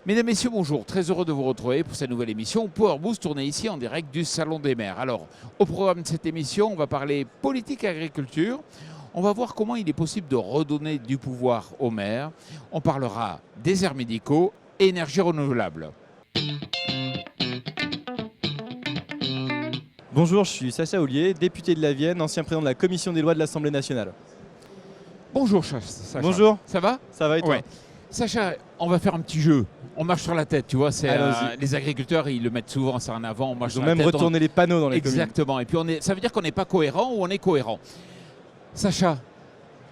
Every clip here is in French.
Mesdames, Messieurs, bonjour. Très heureux de vous retrouver pour cette nouvelle émission Power Boost, tournée ici en direct du Salon des maires. Alors, au programme de cette émission, on va parler politique et agriculture. On va voir comment il est possible de redonner du pouvoir aux maires. On parlera déserts médicaux et énergie renouvelable. Bonjour, je suis Sacha Ollier, député de la Vienne, ancien président de la commission des lois de l'Assemblée nationale. Bonjour Sacha. Bonjour. Ça va? Ça va et toi? Ouais. Sacha, on va faire un petit jeu. On marche sur la tête, tu vois. Allons-y. Les agriculteurs, ils le mettent souvent, ça en avant. On marche Ils sur ont la même tête. retourné les panneaux dans les communes. Exactement. Et puis ça veut dire qu'on n'est pas cohérent ou on est cohérent. Sacha,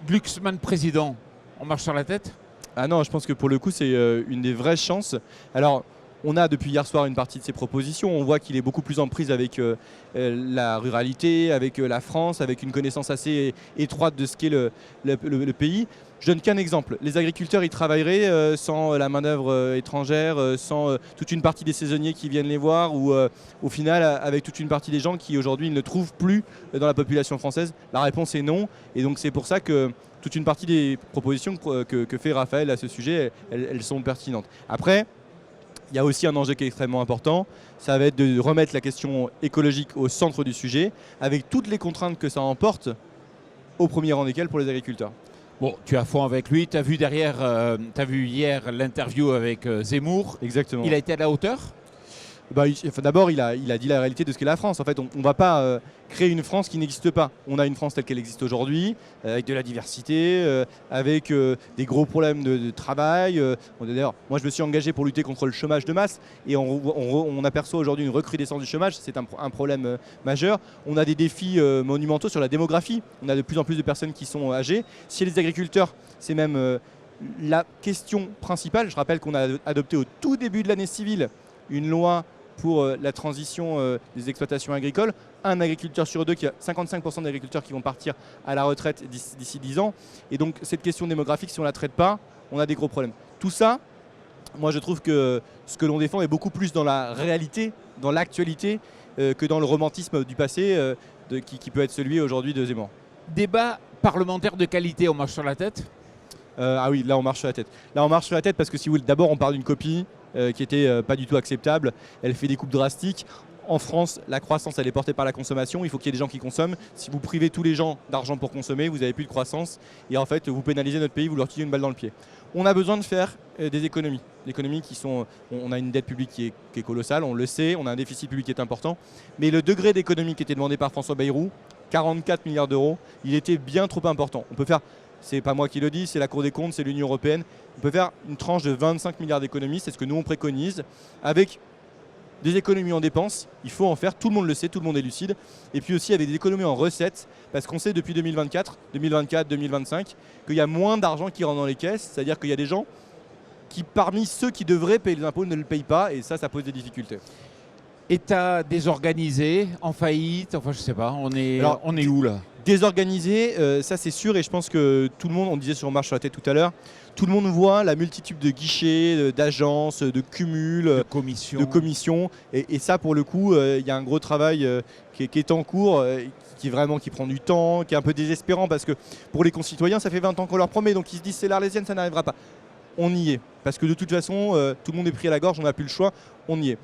Glucksmann président, on marche sur la tête? Ah non, je pense que pour le coup, c'est une des vraies chances. Alors, on a depuis hier soir une partie de ses propositions. On voit qu'il est beaucoup plus en prise avec la ruralité, avec la France, avec une connaissance assez étroite de ce qu'est le pays. Je donne qu'un exemple. Les agriculteurs, ils travailleraient sans la main-d'œuvre étrangère, sans toute une partie des saisonniers qui viennent les voir, ou au final, avec toute une partie des gens qui aujourd'hui ne trouvent plus dans la population française. La réponse est non. Et donc, c'est pour ça que toute une partie des propositions que fait Raphaël à ce sujet, elles sont pertinentes. Après, il y a aussi un enjeu qui est extrêmement important, ça va être de remettre la question écologique au centre du sujet, avec toutes les contraintes que ça emporte, au premier rang desquelles pour les agriculteurs. Bon, tu es à fond avec lui. Tu as vu vu hier l'interview avec Zemmour. Exactement. Il a été à la hauteur? D'abord, il a dit la réalité de ce qu'est la France. En fait, on ne va pas créer une France qui n'existe pas. On a une France telle qu'elle existe aujourd'hui, avec de la diversité, avec des gros problèmes de travail. D'ailleurs, moi, je me suis engagé pour lutter contre le chômage de masse, et on aperçoit aujourd'hui une recrudescence du chômage. C'est un problème majeur. On a des défis monumentaux sur la démographie. On a de plus en plus de personnes qui sont âgées. Si les agriculteurs, c'est même la question principale. Je rappelle qu'on a adopté au tout début de l'année civile une loi pour la transition des exploitations agricoles. Un agriculteur sur deux, 55% d'agriculteurs qui vont partir à la retraite d'ici 10 ans. Et donc cette question démographique, si on ne la traite pas, on a des gros problèmes. Tout ça, moi je trouve que ce que l'on défend est beaucoup plus dans la réalité, dans l'actualité, que dans le romantisme du passé qui peut être celui aujourd'hui de Zemmour. Débat parlementaire de qualité, on marche sur la tête? Ah oui, là on marche sur la tête. Là on marche sur la tête parce que si vous voulez, d'abord on parle d'une copie qui était pas du tout acceptable. Elle fait des coupes drastiques. En France, la croissance, elle est portée par la consommation. Il faut qu'il y ait des gens qui consomment. Si vous privez tous les gens d'argent pour consommer, vous n'avez plus de croissance. Et en fait, vous pénalisez notre pays, vous leur tirez une balle dans le pied. On a besoin de faire des économies. Des économies qui sont... On a une dette publique qui est colossale, on le sait. On a un déficit public qui est important. Mais le degré d'économie qui était demandé par François Bayrou, 44 milliards d'euros, il était bien trop important. On peut faire... C'est pas moi qui le dis, c'est la Cour des comptes, c'est l'Union européenne. On peut faire une tranche de 25 milliards d'économies, c'est ce que nous on préconise, avec des économies en dépenses. Il faut en faire, tout le monde le sait, tout le monde est lucide. Et puis aussi avec des économies en recettes, parce qu'on sait depuis 2024, 2025, qu'il y a moins d'argent qui rentre dans les caisses, c'est-à-dire qu'il y a des gens qui, parmi ceux qui devraient payer les impôts, ne le payent pas, et ça pose des difficultés. État désorganisé, en faillite, enfin je sais pas, on est où là? Désorganisé, ça c'est sûr, et je pense que tout le monde, on disait sur Marche sur la tête tout à l'heure, tout le monde voit la multitude de guichets, d'agences, de cumuls, de commissions. Et ça pour le coup, il y a un gros travail qui est en cours, qui prend du temps, qui est un peu désespérant, parce que pour les concitoyens, ça fait 20 ans qu'on leur promet, donc ils se disent c'est l'Arlésienne, ça n'arrivera pas. On y est, parce que de toute façon, tout le monde est pris à la gorge, on n'a plus le choix, on y est.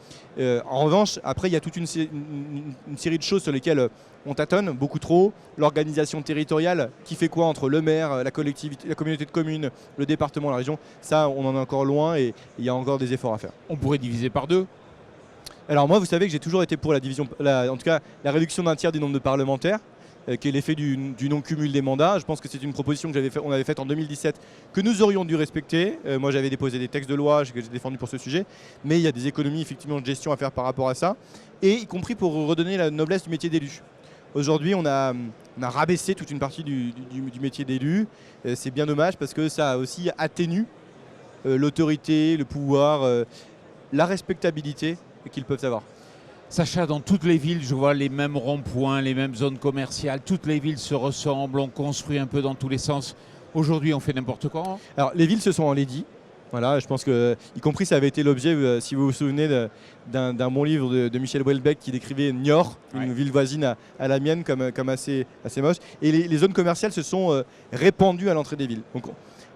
En revanche, après, il y a toute une série de choses sur lesquelles on tâtonne beaucoup trop. L'organisation territoriale, qui fait quoi entre le maire, la collectivité, la communauté de communes, le département, la région, ça, on en est encore loin et il y a encore des efforts à faire. On pourrait diviser par deux? Alors moi, vous savez que j'ai toujours été pour la division, en tout cas la réduction d'un tiers du nombre de parlementaires, qui est l'effet du non-cumul des mandats. Je pense que c'est une proposition qu'on avait faite en 2017, que nous aurions dû respecter. Moi, j'avais déposé des textes de loi que j'ai défendus pour ce sujet, mais il y a des économies effectivement de gestion à faire par rapport à ça, et y compris pour redonner la noblesse du métier d'élu. Aujourd'hui, on a rabaissé toute une partie du métier d'élu. C'est bien dommage parce que ça aussi atténue l'autorité, le pouvoir, la respectabilité qu'ils peuvent avoir. Sacha, dans toutes les villes, je vois les mêmes ronds-points, les mêmes zones commerciales. Toutes les villes se ressemblent, on construit un peu dans tous les sens. Aujourd'hui, on fait n'importe quoi, hein? Alors, les villes se sont enlaidies. Voilà, je pense que, y compris, ça avait été l'objet, si vous vous souvenez, d'un bon livre de Michel Houellebecq qui décrivait Niort, une ville voisine à la mienne, comme assez moche. Et les zones commerciales se sont répandues à l'entrée des villes. Donc,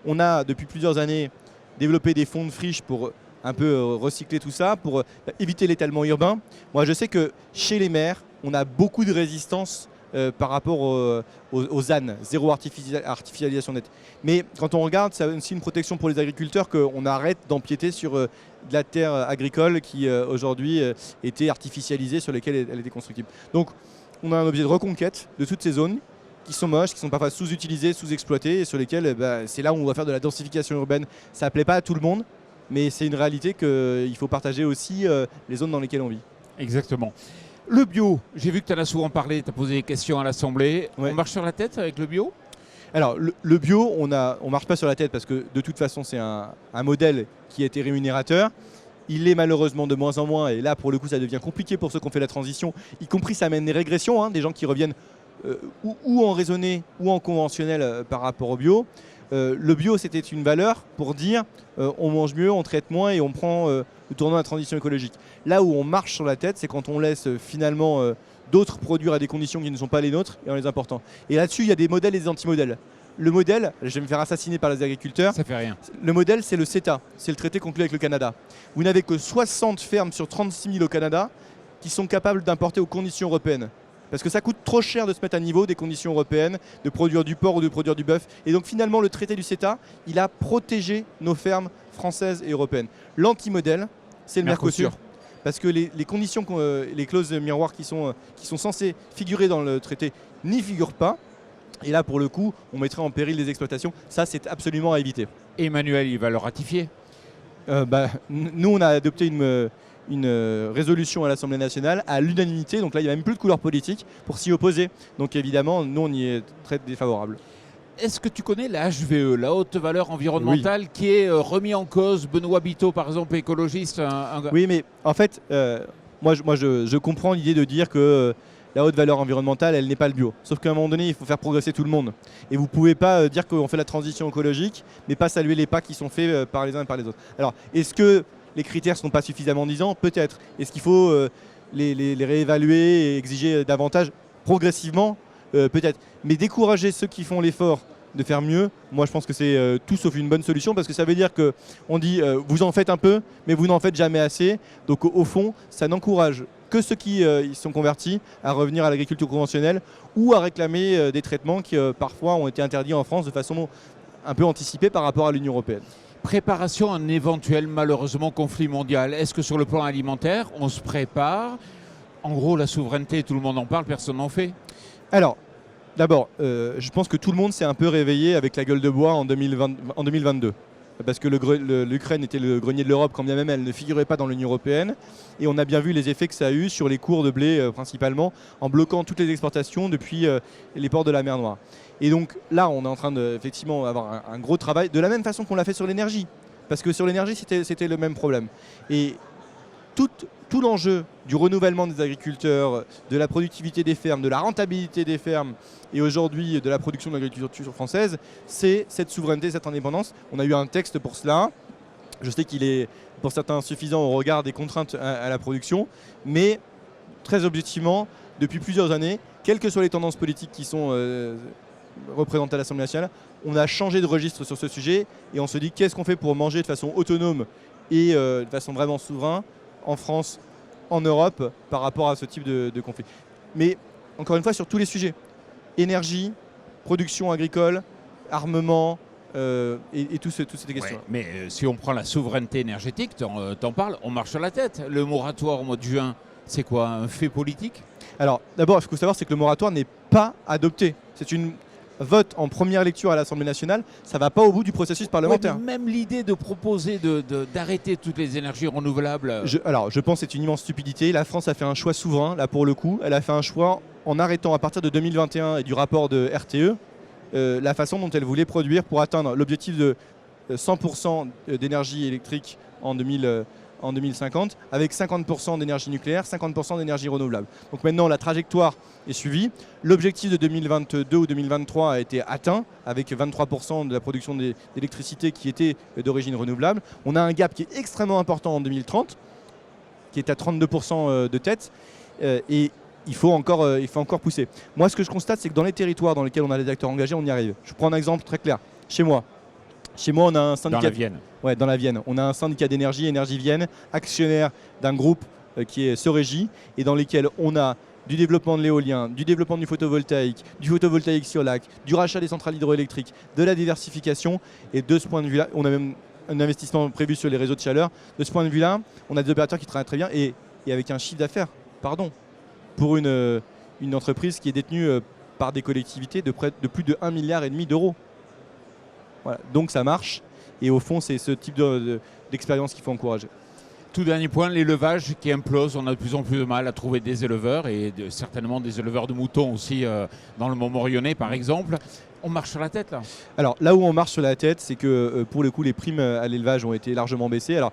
on a, depuis plusieurs années, développé des fonds de friche pour un peu recycler tout ça pour éviter l'étalement urbain. Moi, je sais que chez les maires, on a beaucoup de résistance par rapport aux ZAN, zéro artificialisation nette. Mais quand on regarde, c'est aussi une protection pour les agriculteurs qu'on arrête d'empiéter sur de la terre agricole qui aujourd'hui était artificialisée, sur lesquelles elle était constructible. Donc on a un objet de reconquête de toutes ces zones qui sont moches, qui sont parfois sous-utilisées, sous-exploitées, et sur lesquelles c'est là où on va faire de la densification urbaine. Ça ne plaît pas à tout le monde, mais c'est une réalité qu'il faut partager aussi les zones dans lesquelles on vit. Exactement. Le bio, j'ai vu que tu en as souvent parlé, tu as posé des questions à l'Assemblée. Ouais. On marche sur la tête avec le bio ? Alors le bio, on marche pas sur la tête parce que de toute façon c'est un modèle qui a été rémunérateur. Il est malheureusement de moins en moins, et là pour le coup ça devient compliqué pour ceux qui ont fait la transition, y compris ça amène des régressions, des gens qui reviennent ou en raisonné ou en conventionnel par rapport au bio. Le bio c'était une valeur pour dire on mange mieux, on traite moins et on prend le tournant de la transition écologique. Là où on marche sur la tête, c'est quand on laisse finalement d'autres produire à des conditions qui ne sont pas les nôtres et en les important. Et là-dessus il y a des modèles et des anti-modèles. Le modèle, je vais me faire assassiner par les agriculteurs. Ça fait rien. Le modèle, c'est le CETA, c'est le traité conclu avec le Canada. Vous n'avez que 60 fermes sur 36 000 au Canada qui sont capables d'importer aux conditions européennes. Parce que ça coûte trop cher de se mettre à niveau des conditions européennes, de produire du porc ou de produire du bœuf. Et donc finalement, le traité du CETA, il a protégé nos fermes françaises et européennes. L'anti-modèle, c'est le Mercosur. Parce que les conditions, les clauses miroirs qui sont censées figurer dans le traité n'y figurent pas. Et là, pour le coup, on mettrait en péril les exploitations. Ça, c'est absolument à éviter. Emmanuel, il va le ratifier. Nous, on a adopté une résolution à l'Assemblée nationale à l'unanimité. Donc là, il n'y a même plus de couleur politique pour s'y opposer. Donc évidemment, nous, on y est très défavorable. Est-ce que tu connais la HVE, la haute valeur environnementale, qui est remis en cause? Benoît Biteau, par exemple, écologiste. Oui, mais en fait, moi, je comprends l'idée de dire que la haute valeur environnementale, elle n'est pas le bio. Sauf qu'à un moment donné, il faut faire progresser tout le monde. Et vous ne pouvez pas dire qu'on fait la transition écologique, mais pas saluer les pas qui sont faits par les uns et par les autres. Alors, est-ce que les critères ne sont pas suffisamment disants? Peut-être. Est-ce qu'il faut les réévaluer et exiger davantage progressivement? Peut-être. Mais décourager ceux qui font l'effort de faire mieux, moi je pense que c'est tout sauf une bonne solution, parce que ça veut dire qu'on dit vous en faites un peu, mais vous n'en faites jamais assez. Donc au fond, ça n'encourage que ceux qui y sont convertis à revenir à l'agriculture conventionnelle ou à réclamer des traitements qui parfois ont été interdits en France de façon un peu anticipée par rapport à l'Union européenne. Préparation à un éventuel, malheureusement, conflit mondial. Est-ce que sur le plan alimentaire, on se prépare? En gros, la souveraineté, tout le monde en parle, personne n'en fait. Alors, d'abord, je pense que tout le monde s'est un peu réveillé avec la gueule de bois en 2022. Parce que l'Ukraine était le grenier de l'Europe, quand bien même elle ne figurait pas dans l'Union européenne. Et on a bien vu les effets que ça a eu sur les cours de blé principalement, en bloquant toutes les exportations depuis les ports de la mer Noire. Et donc là, on est en train d'effectivement avoir un gros travail, de la même façon qu'on l'a fait sur l'énergie. Parce que sur l'énergie, c'était le même problème. Et tout l'enjeu du renouvellement des agriculteurs, de la productivité des fermes, de la rentabilité des fermes et aujourd'hui de la production de l'agriculture française, c'est cette souveraineté, cette indépendance. On a eu un texte pour cela. Je sais qu'il est pour certains suffisant au regard des contraintes à la production, mais très objectivement, depuis plusieurs années, quelles que soient les tendances politiques qui sont représentées à l'Assemblée nationale, on a changé de registre sur ce sujet et on se dit qu'est-ce qu'on fait pour manger de façon autonome et de façon vraiment souveraine en France, en Europe, par rapport à ce type de conflit. Mais encore une fois, sur tous les sujets, énergie, production agricole, armement et toutes ces questions. Ouais, mais si on prend la souveraineté énergétique, t'en parles, on marche sur la tête. Le moratoire au mois de juin, c'est quoi, un fait politique? Alors d'abord, ce qu'il faut savoir, c'est que le moratoire n'est pas adopté. C'est une vote en première lecture à l'Assemblée nationale, ça ne va pas au bout du processus parlementaire. Ouais, même l'idée de proposer d'arrêter toutes les énergies renouvelables. Je pense que c'est une immense stupidité. La France a fait un choix souverain, là pour le coup. Elle a fait un choix en arrêtant à partir de 2021 et du rapport de RTE, la façon dont elle voulait produire pour atteindre l'objectif de 100% d'énergie électrique en 2050, avec 50% d'énergie nucléaire, 50% d'énergie renouvelable. Donc maintenant, la trajectoire est suivie. L'objectif de 2022 ou 2023 a été atteint, avec 23% de la production d'électricité qui était d'origine renouvelable. On a un gap qui est extrêmement important en 2030, qui est à 32% de tête. Et il faut encore pousser. Moi, ce que je constate, c'est que dans les territoires dans lesquels on a des acteurs engagés, on y arrive. Je prends un exemple très clair. Chez moi, Chez moi, on a un Dans syndicat. la Vienne. Ouais, dans la Vienne. On a un syndicat d'énergie, Énergie Vienne, actionnaire d'un groupe qui est Sorégie, et dans lesquels on a du développement de l'éolien, du développement du photovoltaïque sur lac, du rachat des centrales hydroélectriques, de la diversification. Et de ce point de vue-là, on a même un investissement prévu sur les réseaux de chaleur. De ce point de vue-là, on a des opérateurs qui travaillent très bien et avec un chiffre d'affaires, pour une entreprise qui est détenue par des collectivités de plus de 1,5 milliard d'euros. Voilà. Donc ça marche. Et au fond, c'est ce type d'expérience qu'il faut encourager. Tout dernier point, l'élevage qui implose. On a de plus en plus de mal à trouver des éleveurs et certainement des éleveurs de moutons aussi dans le Montmorillonnais par exemple. On marche sur la tête là. Alors là où on marche sur la tête, c'est que pour le coup, les primes à l'élevage ont été largement baissées. Alors,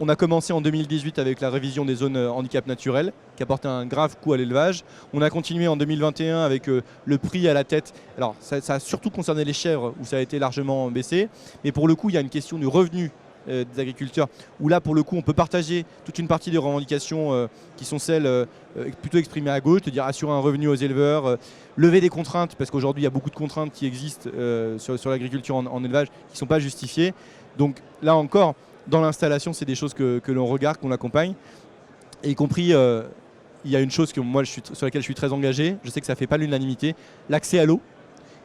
on a commencé en 2018 avec la révision des zones handicap naturel qui a porté un grave coup à l'élevage. On a continué en 2021 avec le prix à la tête. Alors ça a surtout concerné les chèvres où ça a été largement baissé. Mais pour le coup, il y a une question du revenu des agriculteurs où là, pour le coup, on peut partager toute une partie des revendications qui sont celles plutôt exprimées à gauche, c'est-à-dire assurer un revenu aux éleveurs, lever des contraintes, parce qu'aujourd'hui, il y a beaucoup de contraintes qui existent sur l'agriculture en élevage qui ne sont pas justifiées. Donc là encore, dans l'installation, c'est des choses que l'on regarde, qu'on accompagne. Et y compris, il y a une chose sur laquelle je suis très engagé, je sais que ça ne fait pas l'unanimité, l'accès à l'eau.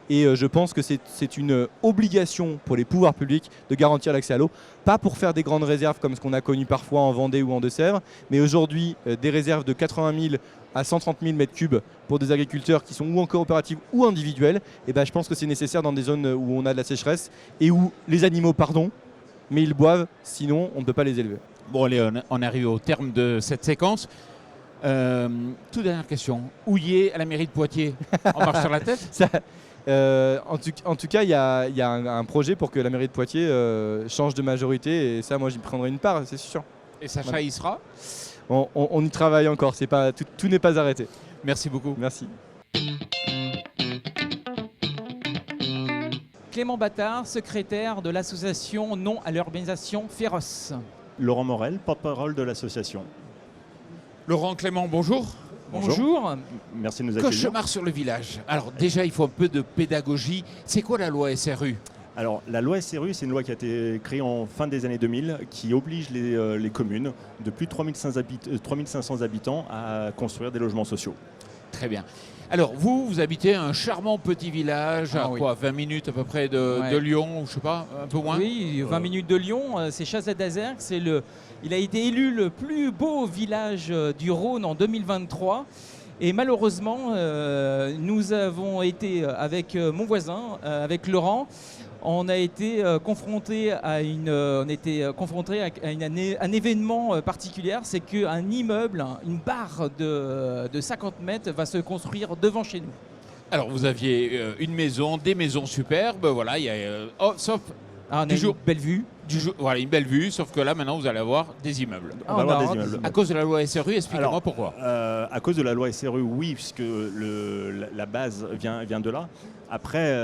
Et je pense que c'est une obligation pour les pouvoirs publics de garantir l'accès à l'eau. Pas pour faire des grandes réserves comme ce qu'on a connu parfois en Vendée ou en Deux-Sèvres, mais aujourd'hui des réserves de 80 000 à 130 000 mètres cubes pour des agriculteurs qui sont ou en coopérative ou individuels. Et je pense que c'est nécessaire dans des zones où on a de la sécheresse et où les animaux, mais ils boivent, sinon on ne peut pas les élever. Bon allez, on arrive au terme de cette séquence. Toute dernière question. Houillé à la mairie de Poitiers, on marche sur la tête Ça, en tout cas, il y a un projet pour que la mairie de Poitiers change de majorité et ça, moi, j'y prendrai une part, c'est sûr. Et Sacha y sera. On y travaille encore, tout n'est pas arrêté. Merci beaucoup. Merci. Clément Battard, secrétaire de l'association Non à l'urbanisation Féroce. Laurent Morel, porte-parole de l'association. Laurent Clément, bonjour. Bonjour. Merci de nous accueillir. Cauchemar sur le village. Alors déjà, il faut un peu de pédagogie. C'est quoi la loi SRU ? Alors, la loi SRU, c'est une loi qui a été créée en fin des années 2000 qui oblige les communes de plus de 3500 habitants à construire des logements sociaux. Très bien. Alors, vous habitez un charmant petit village, à 20 minutes à peu près de Lyon, ou je sais pas, un peu moins. Oui, 20 minutes de Lyon, c'est Chazet-d'Azergues. Il a été élu le plus beau village du Rhône en 2023. Et malheureusement, nous avons été avec mon voisin, avec Laurent, on a été confronté à un événement particulier, c'est qu'un immeuble, une barre de 50 mètres va se construire devant chez nous. Alors vous aviez une maison, des maisons superbes, voilà, il y a sauf on a une belle vue. Voilà, une belle vue, sauf que là maintenant vous allez avoir des immeubles. On va avoir des immeubles. À cause de la loi SRU, expliquez-moi pourquoi. À cause de la loi SRU, oui, puisque la base vient de là. Après,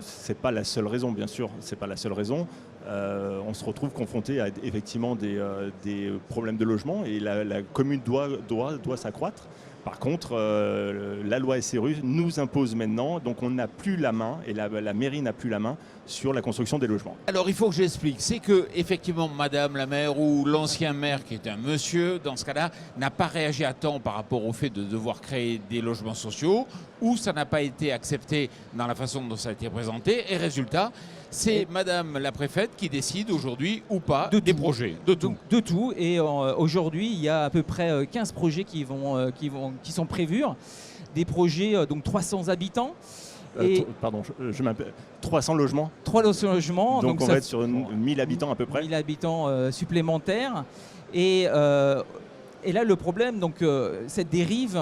c'est pas la seule raison, bien sûr, c'est pas la seule raison. On se retrouve confronté à effectivement des problèmes de logement et la commune doit s'accroître. Par contre, la loi SRU nous impose maintenant, donc on n'a plus la main, et la mairie n'a plus la main sur la construction des logements. Alors il faut que j'explique, c'est que effectivement Madame la maire ou l'ancien maire qui est un monsieur, dans ce cas-là, n'a pas réagi à temps par rapport au fait de devoir créer des logements sociaux, ou ça n'a pas été accepté dans la façon dont ça a été présenté, et résultat, c'est Madame la préfète qui décide aujourd'hui ou pas des projets, de tout. De tout, et aujourd'hui il y a à peu près 15 projets qui sont prévus, des projets donc 300 habitants. Pardon, je m'appelle 300 logements. 300 logements. Donc on va être sur 1000 habitants à peu près. 1000 habitants supplémentaires. Et là, le problème, donc, cette dérive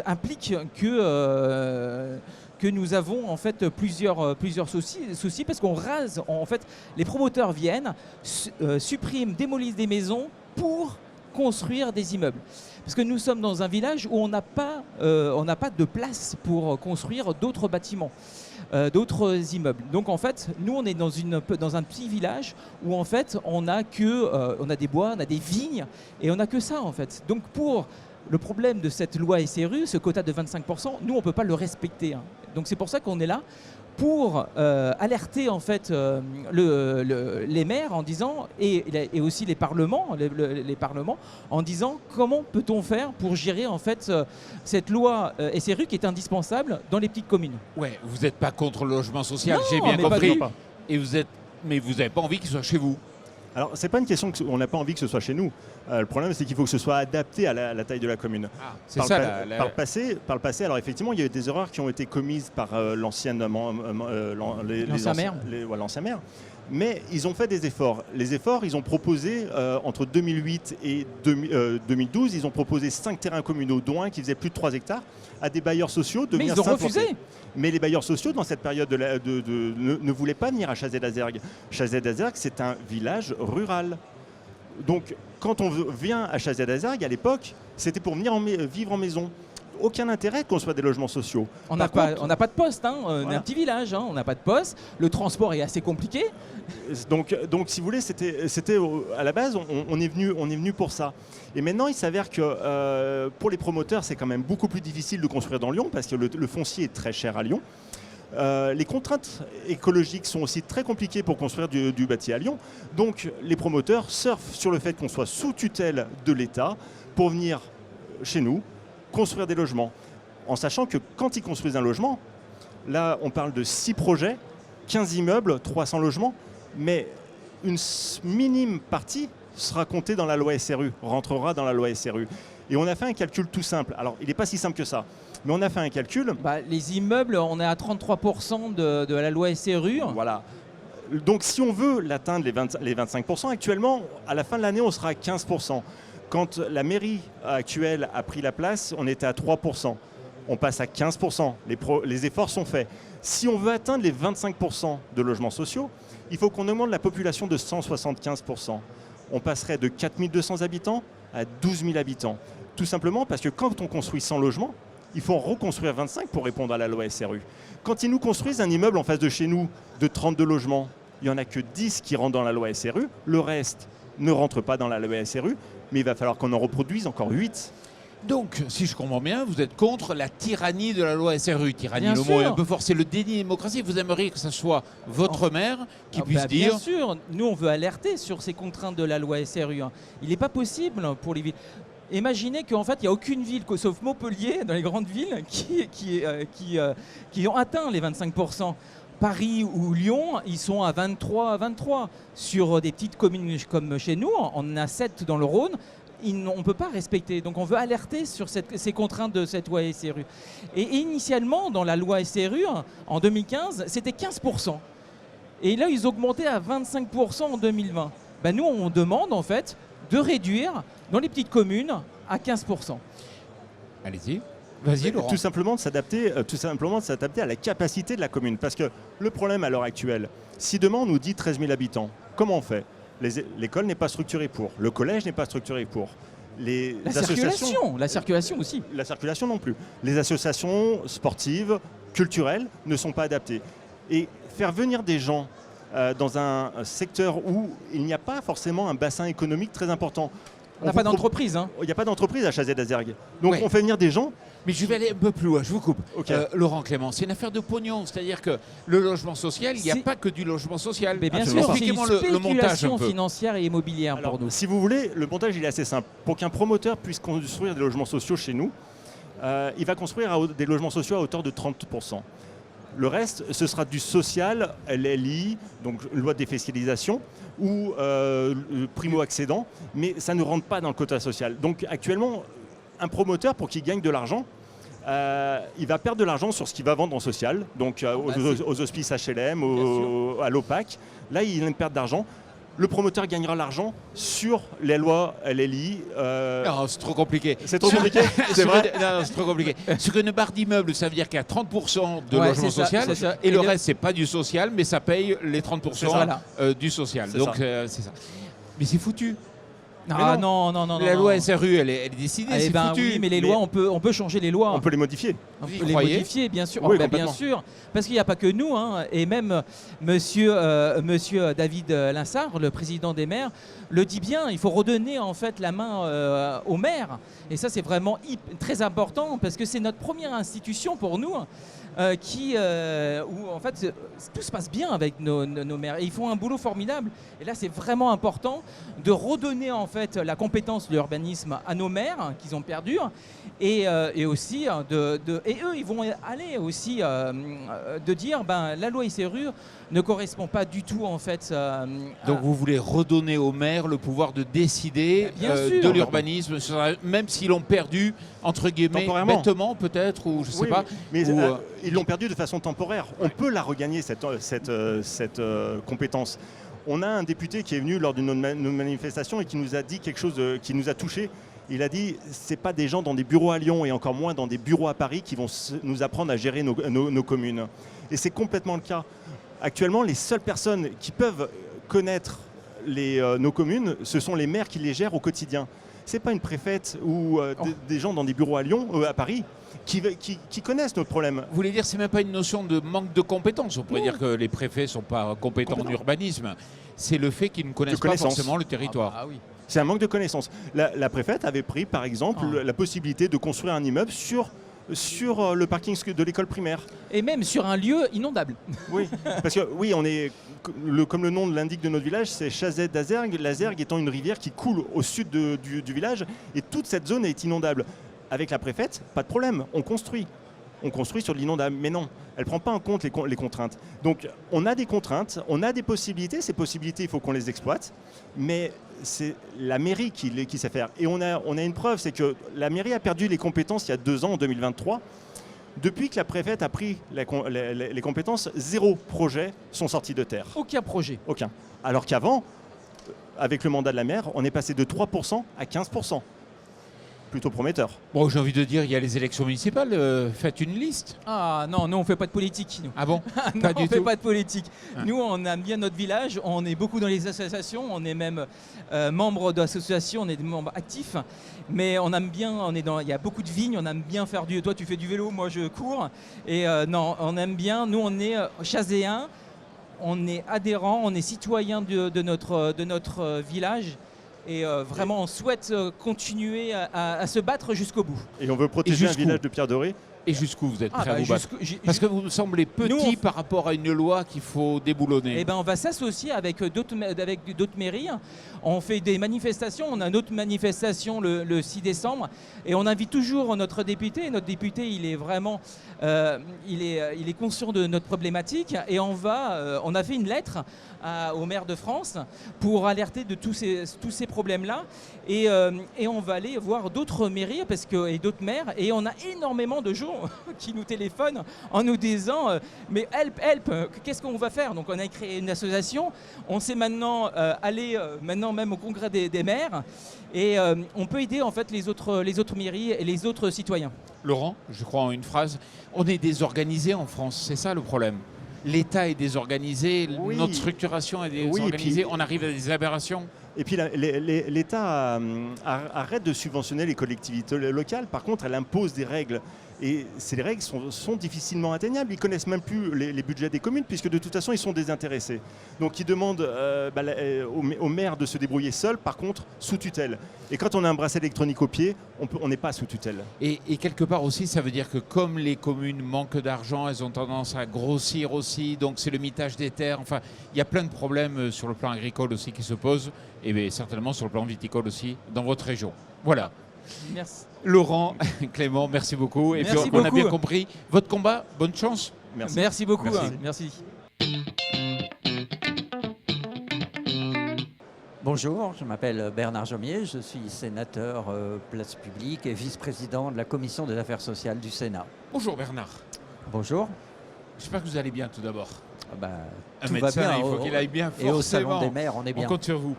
implique que nous avons en fait plusieurs soucis parce qu'on rase, en fait, les promoteurs viennent, suppriment, démolissent des maisons pour construire des immeubles. Parce que nous sommes dans un village où on n'a pas de place pour construire d'autres bâtiments, d'autres immeubles. Donc en fait, nous on est dans un petit village où en fait on a des bois, on a des vignes et on n'a que ça en fait. Donc pour le problème de cette loi SRU, ce quota de 25%, nous on ne peut pas le respecter. Donc c'est pour ça qu'on est là, pour alerter en fait les maires en disant et aussi les parlements, les parlements en disant comment peut-on faire pour gérer en fait cette loi SRU qui est indispensable dans les petites communes. Ouais, vous n'êtes pas contre le logement social, Non, j'ai bien mais pas compris. du tout. Et mais vous n'avez pas envie qu'il soit chez vous. Alors, c'est pas une question qu'on n'a pas envie que ce soit chez nous. Le problème, c'est qu'il faut que ce soit adapté à la taille de la commune. Ah, c'est Par, ça. par le passé, alors effectivement, il y a eu des erreurs qui ont été commises par l'ancien maire. Mais ils ont fait des efforts. Les efforts, ils ont proposé, entre 2008 et 2012, ils ont proposé 5 terrains communaux, dont un qui faisait plus de 3 hectares, à des bailleurs sociaux de Mais venir ils ont s'implanter. refusé. Mais les bailleurs sociaux, dans cette période ne voulaient pas venir à Chazé-d'Azergues. Chazé-d'Azergues, c'est un village rural. Donc, quand on vient à Chazé-d'Azergues, à l'époque, c'était pour venir vivre en maison. Aucun intérêt de construire des logements sociaux. On n'a pas de poste, hein. On est Voilà. un petit village, hein. On n'a pas de poste. Le transport est assez compliqué. Donc, si vous voulez, c'était à la base, on est venu pour ça. Et maintenant, il s'avère que pour les promoteurs, c'est quand même beaucoup plus difficile de construire dans Lyon parce que le foncier est très cher à Lyon. Les contraintes écologiques sont aussi très compliquées pour construire du bâti à Lyon. Donc, les promoteurs surfent sur le fait qu'on soit sous tutelle de l'État pour venir chez nous construire des logements. En sachant que quand ils construisent un logement, là, on parle de 6 projets, 15 immeubles, 300 logements, mais une minime partie sera comptée dans la loi SRU, rentrera dans la loi SRU. Et on a fait un calcul tout simple. Alors, il n'est pas si simple que ça, mais on a fait un calcul. Les immeubles, on est à 33% de la loi SRU. Voilà. Donc, si on veut l'atteindre, les 25%, actuellement, à la fin de l'année, on sera à 15%. Quand la mairie actuelle a pris la place, on était à 3%. On passe à 15%. Les efforts sont faits. Si on veut atteindre les 25% de logements sociaux, il faut qu'on augmente la population de 175%. On passerait de 4200 habitants à 12 000 habitants. Tout simplement parce que quand on construit 100 logements, il faut en reconstruire 25 pour répondre à la loi SRU. Quand ils nous construisent un immeuble en face de chez nous de 32 logements, il n'y en a que 10 qui rentrent dans la loi SRU. Le reste ne rentre pas dans la loi SRU, mais il va falloir qu'on en reproduise encore 8. Donc, si je comprends bien, vous êtes contre la tyrannie de la loi SRU. Tyrannie, Bien le sûr. mot est un peu forcé. Le déni de démocratie, vous aimeriez que ce soit votre maire qui puisse dire... Bien sûr, nous on veut alerter sur ces contraintes de la loi SRU. Hein. Il n'est pas possible pour les villes. Imaginez qu'en fait, il n'y a aucune ville, sauf Montpellier, dans les grandes villes, qui ont atteint les 25%. Paris ou Lyon, ils sont à 23. Sur des petites communes comme chez nous, on en a 7 dans le Rhône, on ne peut pas respecter. Donc on veut alerter sur ces contraintes de cette loi SRU. Et initialement, dans la loi SRU, en 2015, c'était 15%. Et là, ils augmentaient à 25% en 2020. Ben, nous, on demande en fait de réduire dans les petites communes à 15%. Allez-y. Vas-y, Laurent. Tout simplement de s'adapter à la capacité de la commune. Parce que le problème à l'heure actuelle, si demain on nous dit 13 000 habitants, comment on fait ? L'école n'est pas structurée pour, le collège n'est pas structuré pour. La circulation aussi. La circulation non plus. Les associations sportives, culturelles ne sont pas adaptées. Et faire venir des gens dans un secteur où il n'y a pas forcément un bassin économique très important. On n'a pas d'entreprise. Hein. Il n'y a pas d'entreprise à Chazé-d'Azergues. Donc Ouais. on fait venir des gens. Mais je vais aller un peu plus loin, je vous coupe. Ok. Laurent Clément, c'est une affaire de pognon. C'est-à-dire que le logement social, il n'y a C'est- pas que du logement social. Mais bien Absolument sûr, pas. c'est une Expliquez-moi le montage un spéculation peu. financière et immobilière Alors, pour nous. si vous voulez, le montage il est assez simple. Pour qu'un promoteur puisse construire des logements sociaux chez nous, il va construire des logements sociaux à hauteur de 30%. Le reste, ce sera du social, LLI, donc loi de défiscalisation, ou primo-accédant, mais ça ne rentre pas dans le quota social. Donc actuellement, un promoteur, pour qu'il gagne de l'argent, il va perdre de l'argent sur ce qu'il va vendre en social, donc aux hospices HLM, à l'OPAC. Là, il a une perte d'argent. Le promoteur gagnera l'argent sur les lois LLI. Non, c'est trop compliqué. C'est trop compliqué, c'est vrai. Non, c'est trop compliqué. Sur une barre d'immeuble, ça veut dire qu'il y a 30% de Ouais, logement c'est ça, social. c'est ça. Et Et le le- reste, c'est pas du social, mais ça paye les 30% Voilà. du social. C'est Donc, ça. c'est ça. Mais c'est foutu. Ah non, non, non. La non, loi non. SRU, elle est décidée, Eh c'est ben foutu. oui, mais les Mais- lois, on peut changer les lois. On peut les modifier. On Vous y peut les croyez modifier, bien sûr. Oui, Ben, bien complètement. sûr, parce qu'il n'y a pas que nous, hein, et même monsieur David Linsart, le président des maires, le dit bien. Il faut redonner en fait la main aux maires, et ça c'est vraiment très important parce que c'est notre première institution pour nous. Où en fait tout se passe bien avec nos maires et ils font un boulot formidable, et là c'est vraiment important de redonner en fait la compétence de l'urbanisme à nos maires qu'ils ont perdu, et aussi et eux ils vont aller aussi de dire ben la loi SRU ne correspond pas du tout en fait Donc vous voulez redonner aux maires le pouvoir de décider Bien sûr. de l'urbanisme, même s'ils l'ont perdu, entre guillemets, Temporairement. bêtement peut-être, ou je sais Oui, pas. mais Ou, ils l'ont perdu de façon temporaire. On peut la regagner, cette compétence. On a un député qui est venu lors d'une de nos manifestations et qui nous a dit quelque chose qui nous a touchés. Il a dit, c'est pas des gens dans des bureaux à Lyon et encore moins dans des bureaux à Paris qui vont nous apprendre à gérer nos communes. Et c'est complètement le cas. Actuellement, les seules personnes qui peuvent connaître nos communes, ce sont les maires qui les gèrent au quotidien. C'est pas une préfète ou des gens dans des bureaux à Lyon, à Paris, qui connaissent notre problème. Vous voulez dire, c'est même pas une notion de manque de compétences. On pourrait Non. dire que les préfets sont pas compétents en Complètement. urbanisme. C'est le fait qu'ils ne connaissent pas connaissance. forcément le territoire. Ah oui. C'est un manque de connaissances. La préfète avait pris, par exemple, la possibilité de construire un immeuble sur le parking de l'école primaire. Et même sur un lieu inondable. Oui, parce que oui, on est comme le nom l'indique de notre village, c'est Chazet-d'Azergues, la Zergue étant une rivière qui coule au sud du village, et toute cette zone est inondable. Avec la préfète, pas de problème, on construit. On construit sur l'inondable, mais non, elle ne prend pas en compte les contraintes. Donc on a des contraintes, on a des possibilités, ces possibilités, il faut qu'on les exploite, mais c'est la mairie qui sait faire. Et on a une preuve, c'est que la mairie a perdu les compétences il y a 2 ans, en 2023. Depuis que la préfète a pris les compétences, 0 projet sont sortis de terre. Aucun projet. Aucun. Alors qu'avant, avec le mandat de la maire, on est passé de 3% à 15%. Plutôt prometteur. Bon, j'ai envie de dire, il y a les élections municipales. Faites une liste. Ah non, nous on fait pas de politique, nous. Ah bon? Non, Pas du on fait tout. pas de politique. Ah. Nous, on aime bien notre village, on est beaucoup dans les associations, on est même membre d'associations, on est des membres actifs. Mais on aime bien, il y a beaucoup de vignes, on aime bien faire toi tu fais du vélo, moi je cours. Et non, on aime bien, nous on est chazéens, on est adhérents, on est citoyens de notre village. Et vraiment, on souhaite continuer à se battre jusqu'au bout. Et on veut protéger un jusqu'où village de Pierre Doré. Et jusqu'où vous êtes prêts à bah, vous battre? Parce que vous me semblez petit Nous, on- par rapport à une loi qu'il faut déboulonner. Eh ben, on va s'associer avec d'autres mairies. On fait des manifestations. On a une autre manifestation le 6 décembre. Et on invite toujours notre député. Notre député, il est vraiment il est conscient de notre problématique. Et on a fait une lettre au maire de France pour alerter de tous ces problèmes-là. Et on va aller voir d'autres mairies et d'autres maires. Et on a énormément de gens qui nous téléphonent en nous disant mais help, qu'est-ce qu'on va faire? Donc on a créé une association, on sait maintenant aller maintenant même au congrès des maires, et on peut aider en fait les autres mairies et les autres citoyens. Laurent, je crois en une phrase, on est désorganisé en France, c'est ça le problème. L'État est désorganisé, Oui. notre structuration est Oui, et désorganisée, puis- on arrive à des aberrations. Et puis l'État arrête de subventionner les collectivités locales. Par contre, elle impose des règles. Et ces règles sont difficilement atteignables. Ils ne connaissent même plus les budgets des communes, puisque de toute façon, ils sont désintéressés. Donc, ils demandent aux maires de se débrouiller seuls, par contre, sous tutelle. Et quand on a un bracelet électronique au pied, on n'est pas sous tutelle. Et quelque part aussi, ça veut dire que comme les communes manquent d'argent, elles ont tendance à grossir aussi, donc c'est le mitage des terres. Enfin, il y a plein de problèmes sur le plan agricole aussi qui se posent, et bien, certainement sur le plan viticole aussi, dans votre région. Voilà. Merci. Laurent, Clément, merci beaucoup. Et Merci puis on a bien beaucoup. compris votre combat. Bonne chance. Merci. Merci beaucoup. Merci. hein. Merci. Bonjour, je m'appelle Bernard Jomier, je suis sénateur place publique et vice-président de la commission des affaires sociales du Sénat. Bonjour Bernard. Bonjour. J'espère que vous allez bien tout d'abord. Ah ben, Un tout médecin, va bien. il faut qu'il aille bien Et au Salon forcément. des maires, on est On bien. compte sur vous.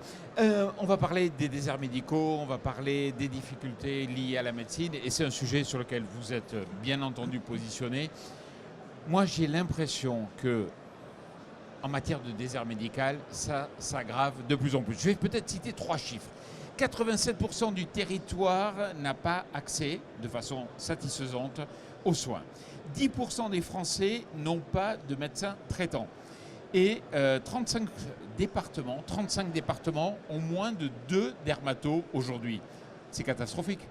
On va parler des déserts médicaux, on va parler des difficultés liées à la médecine, et c'est un sujet sur lequel vous êtes bien entendu positionné. Moi, j'ai l'impression que en matière de désert médical, ça s'aggrave de plus en plus. Je vais peut-être citer 3 chiffres. 87% du territoire n'a pas accès de façon satisfaisante aux soins. 10% des Français n'ont pas de médecin traitant. Et 35 départements ont moins de 2 dermatos aujourd'hui. C'est catastrophique.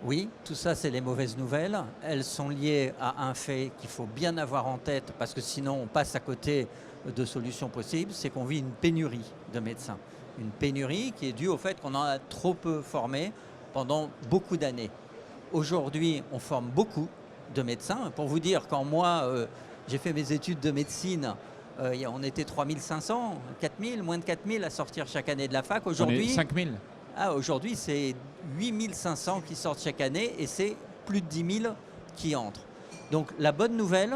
Oui, tout ça, c'est les mauvaises nouvelles. Elles sont liées à un fait qu'il faut bien avoir en tête, parce que sinon on passe à côté de solutions possibles, c'est qu'on vit une pénurie de médecins. Une pénurie qui est due au fait qu'on en a trop peu formé pendant beaucoup d'années. Aujourd'hui, on forme beaucoup de médecins. Pour vous dire, quand moi, j'ai fait mes études de médecine, on était 3500, 4000, moins de 4000 à sortir chaque année de la fac. Aujourd'hui, 5000. aujourd'hui, c'est 8500 qui sortent chaque année et c'est plus de 10 000 qui entrent. Donc la bonne nouvelle,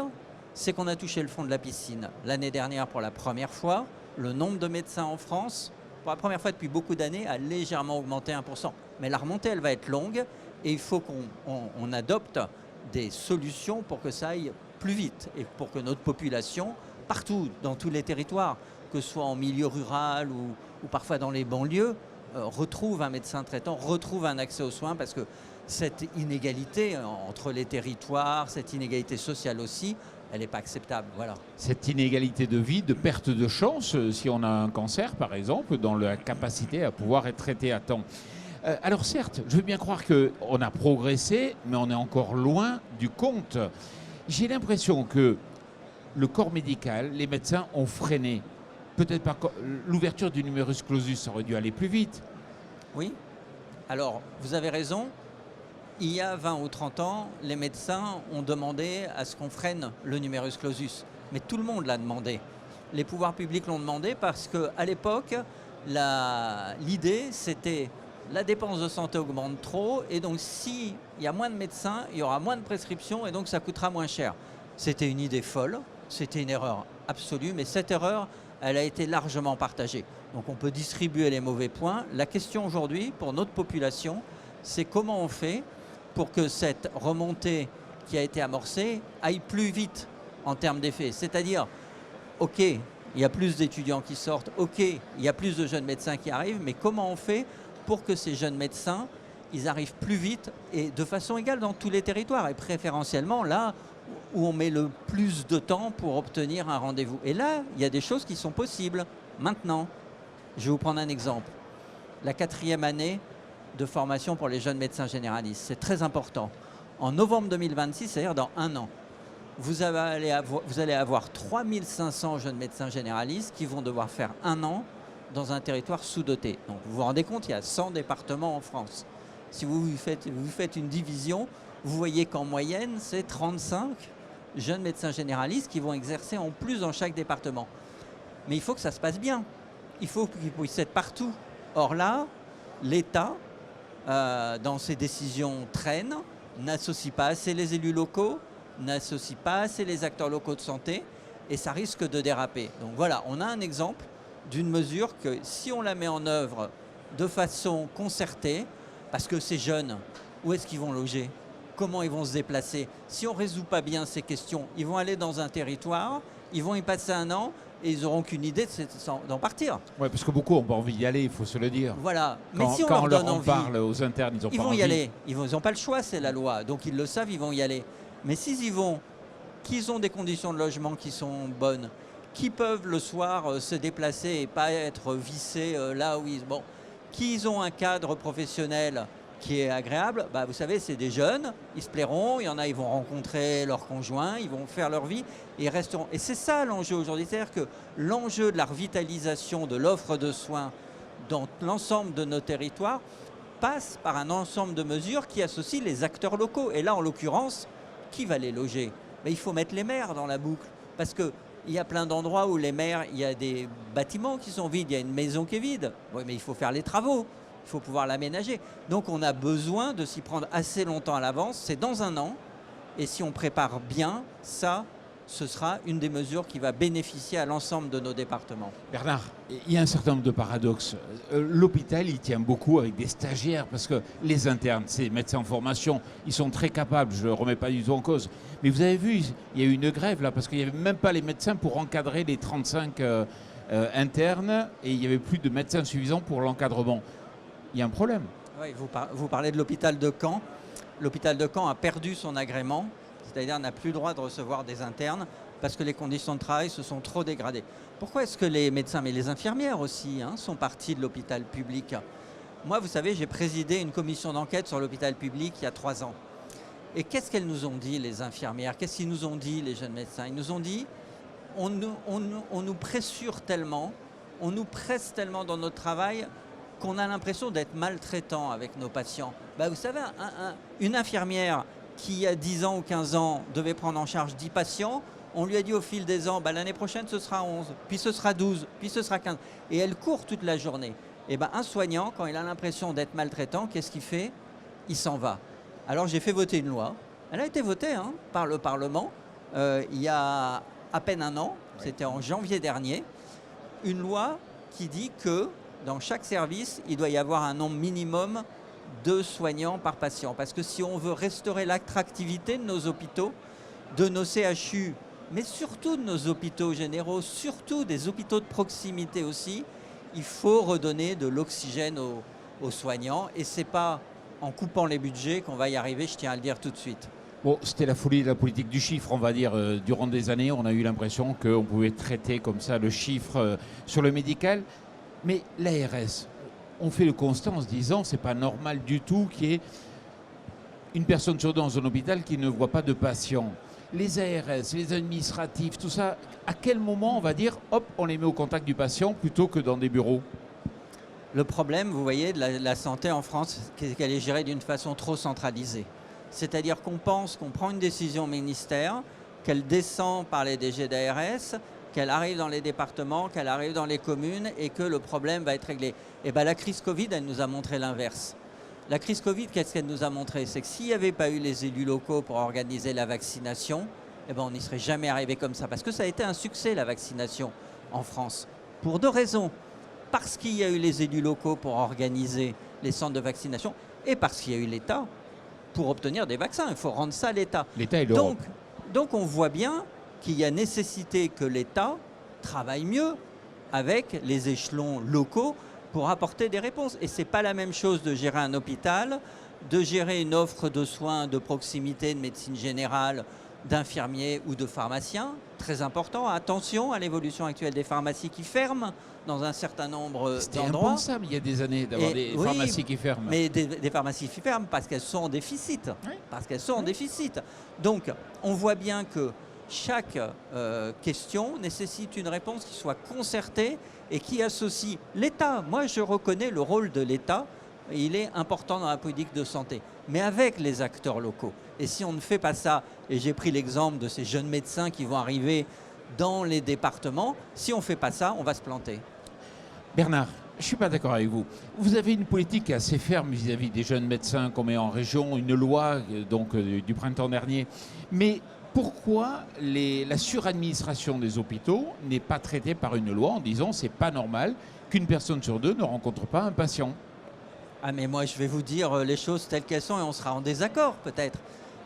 c'est qu'on a touché le fond de la piscine. L'année dernière, pour la première fois, le nombre de médecins en France, pour la première fois depuis beaucoup d'années, a légèrement augmenté 1%. Mais la remontée, elle va être longue et il faut qu'on adopte des solutions pour que ça aille plus vite et pour que notre population, partout, dans tous les territoires, que ce soit en milieu rural ou parfois dans les banlieues, retrouve un médecin traitant, retrouve un accès aux soins, parce que cette inégalité entre les territoires, cette inégalité sociale aussi, elle n'est pas acceptable. Voilà. Cette inégalité de vie, de perte de chance, si on a un cancer par exemple, dans la capacité à pouvoir être traité à temps. Alors certes, je veux bien croire qu'on a progressé, mais on est encore loin du compte. J'ai l'impression que le corps médical, les médecins ont freiné. Peut-être pas l'ouverture du numerus clausus, ça aurait dû aller plus vite. Oui. Alors, vous avez raison. Il y a 20 ou 30 ans, les médecins ont demandé à ce qu'on freine le numerus clausus. Mais tout le monde l'a demandé. Les pouvoirs publics l'ont demandé parce qu'à l'époque, l'idée, c'était la dépense de santé augmente trop et donc s'il y a moins de médecins, il y aura moins de prescriptions et donc ça coûtera moins cher. C'était une idée folle, c'était une erreur absolue, mais cette erreur, elle a été largement partagée. Donc on peut distribuer les mauvais points. La question aujourd'hui, pour notre population, c'est comment on fait pour que cette remontée qui a été amorcée aille plus vite en termes d'effet. C'est-à-dire, ok, il y a plus d'étudiants qui sortent, ok, il y a plus de jeunes médecins qui arrivent, mais comment on fait pour que ces jeunes médecins, ils arrivent plus vite et de façon égale dans tous les territoires, et préférentiellement là où on met le plus de temps pour obtenir un rendez-vous. Et là, il y a des choses qui sont possibles maintenant. Je vais vous prendre un exemple. La 4e année de formation pour les jeunes médecins généralistes, c'est très important. En novembre 2026, c'est-à-dire dans un an, vous allez avoir 3500 jeunes médecins généralistes qui vont devoir faire un an dans un territoire sous-doté. Donc vous vous rendez compte, il y a 100 départements en France. Si vous faites une division, vous voyez qu'en moyenne, c'est 35 jeunes médecins généralistes qui vont exercer en plus dans chaque département. Mais il faut que ça se passe bien. Il faut qu'ils puissent être partout. Or là, l'État, dans ses décisions, traîne, n'associe pas assez les élus locaux, n'associe pas assez les acteurs locaux de santé, et ça risque de déraper. Donc voilà, on a un exemple d'une mesure que si on la met en œuvre de façon concertée, parce que ces jeunes, où est-ce qu'ils vont loger? Comment ils vont se déplacer? Si on ne résout pas bien ces questions, ils vont aller dans un territoire, ils vont y passer un an et ils n'auront qu'une idée d'en partir. Oui, parce que beaucoup n'ont pas envie d'y aller, il faut se le dire. Voilà. Quand, mais si on quand leur donne en envie, parle aux internes, ils ont pas vont envie. y aller. Ils n'ont pas le choix, c'est la loi. Donc ils le savent, ils vont y aller. Mais s'ils y vont, qu'ils ont des conditions de logement qui sont bonnes, qui peuvent le soir se déplacer et pas être vissés là où ils... Bon, qu'ils ont un cadre professionnel qui est agréable, bah, vous savez, c'est des jeunes, ils se plairont, il y en a, ils vont rencontrer leurs conjoints, ils vont faire leur vie et ils resteront. Et c'est ça l'enjeu aujourd'hui, c'est-à-dire que l'enjeu de la revitalisation de l'offre de soins dans l'ensemble de nos territoires passe par un ensemble de mesures qui associent les acteurs locaux. Et là, en l'occurrence, qui va les loger? Mais il faut mettre les maires dans la boucle, parce qu'il y a plein d'endroits où les maires, il y a des bâtiments qui sont vides, il y a une maison qui est vide. Oui, mais il faut faire les travaux. Il faut pouvoir l'aménager. Donc on a besoin de s'y prendre assez longtemps à l'avance. C'est dans un an. Et si on prépare bien, ça, ce sera une des mesures qui va bénéficier à l'ensemble de nos départements. Bernard, il y a un certain nombre de paradoxes. L'hôpital, il tient beaucoup avec des stagiaires parce que les internes, ces médecins en formation, ils sont très capables, je ne le remets pas du tout en cause. Mais vous avez vu, il y a eu une grève là parce qu'il n'y avait même pas les médecins pour encadrer les 35 internes et il n'y avait plus de médecins suffisants pour l'encadrement. il y a un problème. Oui, vous parlez de l'hôpital de Caen. L'hôpital de Caen a perdu son agrément, c'est-à-dire n'a plus le droit de recevoir des internes parce que les conditions de travail se sont trop dégradées. Pourquoi est-ce que les médecins, mais les infirmières aussi, sont partis de l'hôpital public? Moi, vous savez, j'ai présidé une commission d'enquête sur l'hôpital public il y a 3 ans. Et qu'est-ce qu'elles nous ont dit, les infirmières? Qu'est-ce qu'ils nous ont dit, les jeunes médecins? Ils nous ont dit, on nous pressure tellement, on nous presse tellement dans notre travail qu'on a l'impression d'être maltraitant avec nos patients. Bah, vous savez, une infirmière qui, il y a 10 ans ou 15 ans, devait prendre en charge 10 patients, on lui a dit au fil des ans, bah, l'année prochaine, ce sera 11, puis ce sera 12, puis ce sera 15. Et elle court toute la journée. Et ben, un soignant, quand il a l'impression d'être maltraitant, qu'est-ce qu'il fait? Il s'en va. Alors j'ai fait voter une loi. Elle a été votée par le Parlement il y a à peine un an, c'était en janvier dernier. Une loi qui dit que dans chaque service, il doit y avoir un nombre minimum de soignants par patient. Parce que si on veut restaurer l'attractivité de nos hôpitaux, de nos CHU, mais surtout de nos hôpitaux généraux, surtout des hôpitaux de proximité aussi, il faut redonner de l'oxygène aux soignants. Et ce n'est pas en coupant les budgets qu'on va y arriver, je tiens à le dire tout de suite. Bon, c'était la folie de la politique du chiffre, on va dire. Durant des années, on a eu l'impression qu'on pouvait traiter comme ça le chiffre sur le médical. Mais l'ARS, on fait le constat en se disant c'est pas normal du tout qu'il y ait une personne sur deux dans un hôpital qui ne voit pas de patients. Les ARS, les administratifs, tout ça, à quel moment on va dire hop, on les met au contact du patient plutôt que dans des bureaux? Le problème, vous voyez, de la santé en France, c'est qu'elle est gérée d'une façon trop centralisée. C'est-à-dire qu'on pense qu'on prend une décision au ministère, qu'elle descend par les DG d'ARS, qu'elle arrive dans les départements, qu'elle arrive dans les communes et que le problème va être réglé. Et bien la crise Covid, elle nous a montré l'inverse. La crise Covid, qu'est-ce qu'elle nous a montré? C'est que s'il n'y avait pas eu les élus locaux pour organiser la vaccination, eh ben on n'y serait jamais arrivé comme ça. Parce que ça a été un succès, la vaccination en France. Pour 2 raisons. Parce qu'il y a eu les élus locaux pour organiser les centres de vaccination et parce qu'il y a eu l'État pour obtenir des vaccins. Il faut rendre ça à l'État. L'État et l'Europe. Donc on voit bien qu'il y a nécessité que l'État travaille mieux avec les échelons locaux pour apporter des réponses. Et ce n'est pas la même chose de gérer un hôpital, de gérer une offre de soins de proximité, de médecine générale, d'infirmiers ou de pharmaciens. Très important, attention à l'évolution actuelle des pharmacies qui ferment dans un certain nombre d'endroits. C'était impensable il y a des années d'avoir des pharmacies qui ferment. Mais des pharmacies qui ferment parce qu'elles sont en déficit. Oui. Parce qu'elles sont en déficit. Donc on voit bien que chaque question nécessite une réponse qui soit concertée et qui associe l'État. Moi, je reconnais le rôle de l'État. Il est important dans la politique de santé, mais avec les acteurs locaux. Et si on ne fait pas ça, et j'ai pris l'exemple de ces jeunes médecins qui vont arriver dans les départements, si on ne fait pas ça, on va se planter. Bernard, je ne suis pas d'accord avec vous. Vous avez une politique assez ferme vis-à-vis des jeunes médecins qu'on met en région, une loi du printemps dernier. Mais pourquoi la suradministration des hôpitaux n'est pas traitée par une loi en disant c'est pas normal qu'une personne sur 2 ne rencontre pas un patient? Ah mais moi je vais vous dire les choses telles qu'elles sont et on sera en désaccord peut-être.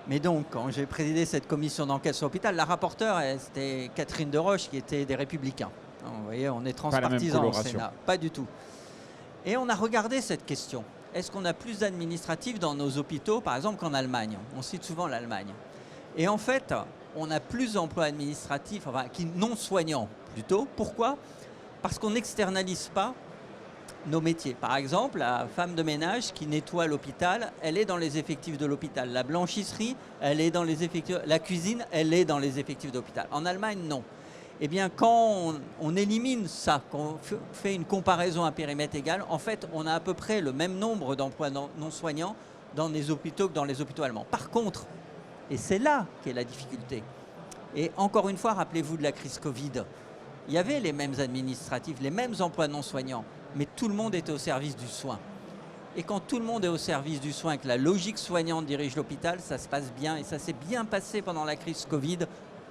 Mais donc quand j'ai présidé cette commission d'enquête sur l'hôpital, la rapporteure c'était Catherine Deroche qui était des Républicains. Vous voyez, on est transpartisan au Sénat, pas du tout. Et on a regardé cette question. Est-ce qu'on a plus d'administratifs dans nos hôpitaux, par exemple, qu'en Allemagne? On cite souvent l'Allemagne. Et en fait, on a plus d'emplois administratifs, enfin, non soignants plutôt. Pourquoi? Parce qu'on n'externalise pas nos métiers. Par exemple, la femme de ménage qui nettoie l'hôpital, elle est dans les effectifs de l'hôpital. La blanchisserie, elle est dans les effectifs. La cuisine, elle est dans les effectifs de l'hôpital. En Allemagne, non. Eh bien, quand on élimine ça, quand on fait une comparaison à périmètre égal, en fait, on a à peu près le même nombre d'emplois non soignants dans les hôpitaux que dans les hôpitaux allemands. Par contre, et c'est là qu'est la difficulté, et encore une fois, rappelez-vous de la crise Covid, il y avait les mêmes administratifs, les mêmes emplois non soignants, mais tout le monde était au service du soin. Et quand tout le monde est au service du soin et que la logique soignante dirige l'hôpital, ça se passe bien, et ça s'est bien passé pendant la crise Covid,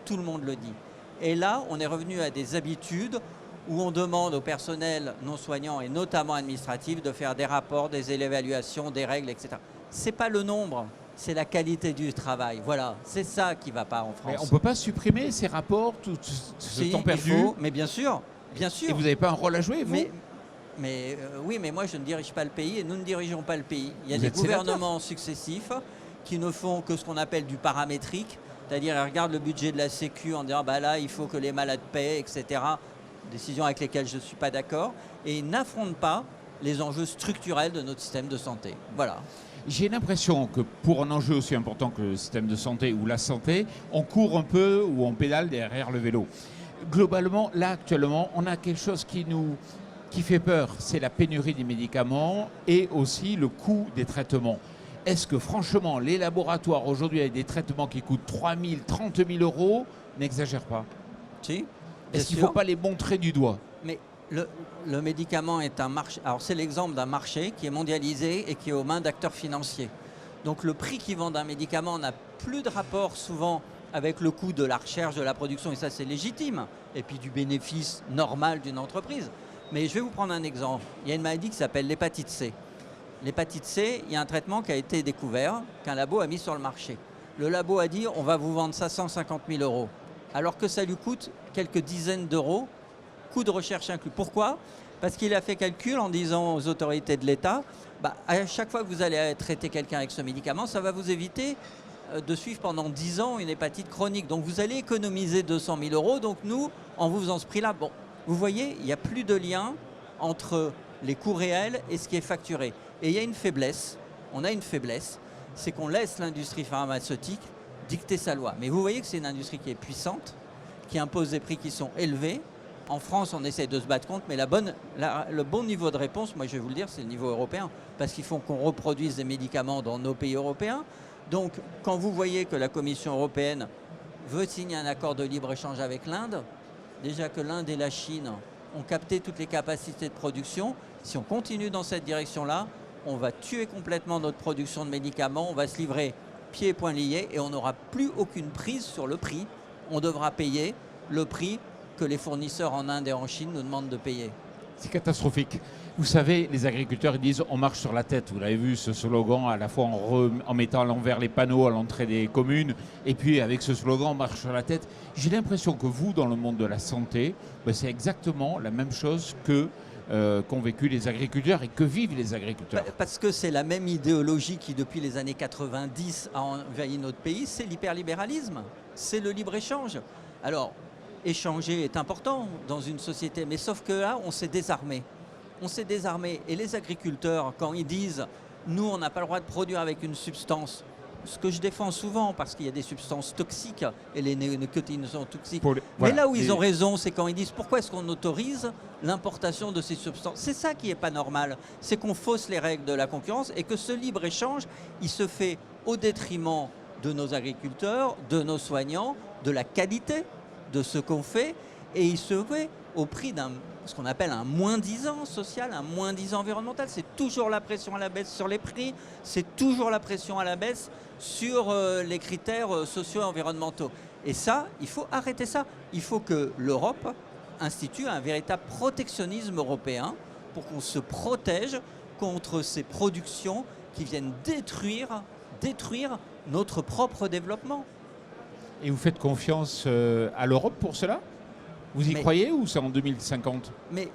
tout le monde le dit. Et là, on est revenu à des habitudes où on demande au personnel non soignant et notamment administratif de faire des rapports, des évaluations, des règles, etc. Ce n'est pas le nombre, c'est la qualité du travail. Voilà, c'est ça qui ne va pas en France. Mais on ne peut pas supprimer ces rapports, tout ce temps perdu. Mais bien sûr, bien sûr. Et vous n'avez pas un rôle à jouer, vous? Mais oui, mais moi je ne dirige pas le pays et nous ne dirigeons pas le pays. Il y a Vous des êtes sénateur. gouvernements successifs qui ne font que ce qu'on appelle du paramétrique, c'est-à-dire ils regardent le budget de la Sécu en disant bah là il faut que les malades paient, etc. Décisions avec lesquelles je ne suis pas d'accord, et ils n'affrontent pas les enjeux structurels de notre système de santé. Voilà. J'ai l'impression que pour un enjeu aussi important que le système de santé ou la santé, on court un peu ou on pédale derrière le vélo. Globalement, là actuellement, on a quelque chose qui fait peur, c'est la pénurie des médicaments et aussi le coût des traitements. Est-ce que franchement, les laboratoires aujourd'hui avec des traitements qui coûtent 3 000, 30 000 euros n'exagèrent pas? Si. Est-ce qu'il ne faut pas les montrer du doigt? Mais le médicament est un marché. Alors c'est l'exemple d'un marché qui est mondialisé et qui est aux mains d'acteurs financiers. Donc le prix qu'ils vendent un médicament n'a plus de rapport souvent avec le coût de la recherche, de la production, et ça c'est légitime, et puis du bénéfice normal d'une entreprise. Mais je vais vous prendre un exemple. Il y a une maladie qui s'appelle l'hépatite C. L'hépatite C, il y a un traitement qui a été découvert, qu'un labo a mis sur le marché. Le labo a dit on va vous vendre ça 150 000 euros, alors que ça lui coûte quelques dizaines d'euros, coût de recherche inclus. Pourquoi? Parce qu'il a fait calcul en disant aux autorités de l'État, bah, à chaque fois que vous allez traiter quelqu'un avec ce médicament, ça va vous éviter de suivre pendant 10 ans une hépatite chronique. Donc vous allez économiser 200 000 euros. Donc nous, en vous faisant ce prix-là, bon, vous voyez, il n'y a plus de lien entre les coûts réels et ce qui est facturé. Et il y a une faiblesse, on a une faiblesse, c'est qu'on laisse l'industrie pharmaceutique dicter sa loi. Mais vous voyez que c'est une industrie qui est puissante, qui impose des prix qui sont élevés. En France, on essaie de se battre contre, mais le bon niveau de réponse, moi je vais vous le dire, c'est le niveau européen. Parce qu'il faut qu'on reproduise des médicaments dans nos pays européens. Donc, quand vous voyez que la Commission européenne veut signer un accord de libre-échange avec l'Inde, déjà que l'Inde et la Chine ont capté toutes les capacités de production, si on continue dans cette direction-là, on va tuer complètement notre production de médicaments, on va se livrer pieds et poings liés et on n'aura plus aucune prise sur le prix. On devra payer le prix que les fournisseurs en Inde et en Chine nous demandent de payer. C'est catastrophique. Vous savez, les agriculteurs ils disent on marche sur la tête. Vous l'avez vu, ce slogan, à la fois en mettant à l'envers les panneaux à l'entrée des communes, et puis avec ce slogan on marche sur la tête. J'ai l'impression que vous, dans le monde de la santé, ben, c'est exactement la même chose qu'ont vécu les agriculteurs et que vivent les agriculteurs. Parce que c'est la même idéologie qui, depuis les années 90, a envahi notre pays, c'est l'hyperlibéralisme, c'est le libre-échange. Alors, échanger est important dans une société, mais sauf que là, on s'est désarmé. On s'est désarmé. Et les agriculteurs, quand ils disent « nous, on n'a pas le droit de produire avec une substance », ce que je défends souvent, parce qu'il y a des substances toxiques, et les néonicotinoïdes sont toxiques. Mais là où ils ont raison, c'est quand ils disent « pourquoi est-ce qu'on autorise l'importation de ces substances ?» C'est ça qui n'est pas normal. C'est qu'on fausse les règles de la concurrence et que ce libre-échange, il se fait au détriment de nos agriculteurs, de nos soignants, de la qualité de ce qu'on fait, et il se fait au prix d'un ce qu'on appelle un moins-disant social, un moins-disant environnemental. C'est toujours la pression à la baisse sur les prix, c'est toujours la pression à la baisse sur les critères sociaux et environnementaux. Et ça, il faut arrêter ça. Il faut que l'Europe institue un véritable protectionnisme européen pour qu'on se protège contre ces productions qui viennent détruire notre propre développement. Et vous faites confiance à l'Europe pour cela? Vous y croyez ou c'est en 2050? Mais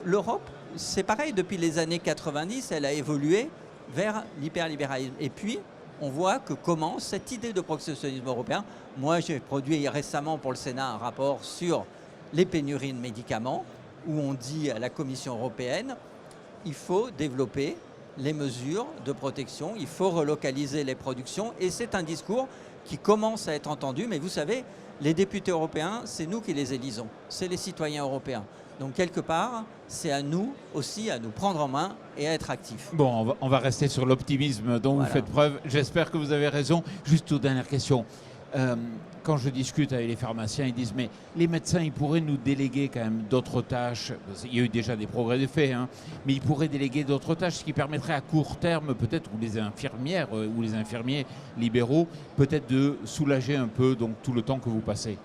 l'Europe, c'est pareil, depuis les années 90, elle a évolué vers l'hyperlibéralisme. Et puis, on voit que commence cette idée de protectionnisme européen. Moi, j'ai produit récemment pour le Sénat un rapport sur les pénuries de médicaments, où on dit à la Commission européenne, il faut développer les mesures de protection, il faut relocaliser les productions, et c'est un discours qui commence à être entendu, mais vous savez, les députés européens, c'est nous qui les élisons, c'est les citoyens européens. Donc quelque part, c'est à nous aussi à nous prendre en main et à être actifs. Bon, on va rester sur l'optimisme dont vous faites preuve. J'espère que vous avez raison. Juste une dernière question. Quand je discute avec les pharmaciens, ils disent mais les médecins, ils pourraient nous déléguer quand même d'autres tâches. Il y a eu déjà des progrès de fait, hein, mais ils pourraient déléguer d'autres tâches, ce qui permettrait à court terme peut-être, ou les infirmières ou les infirmiers libéraux, peut-être de soulager un peu donc, tout le temps que vous passez.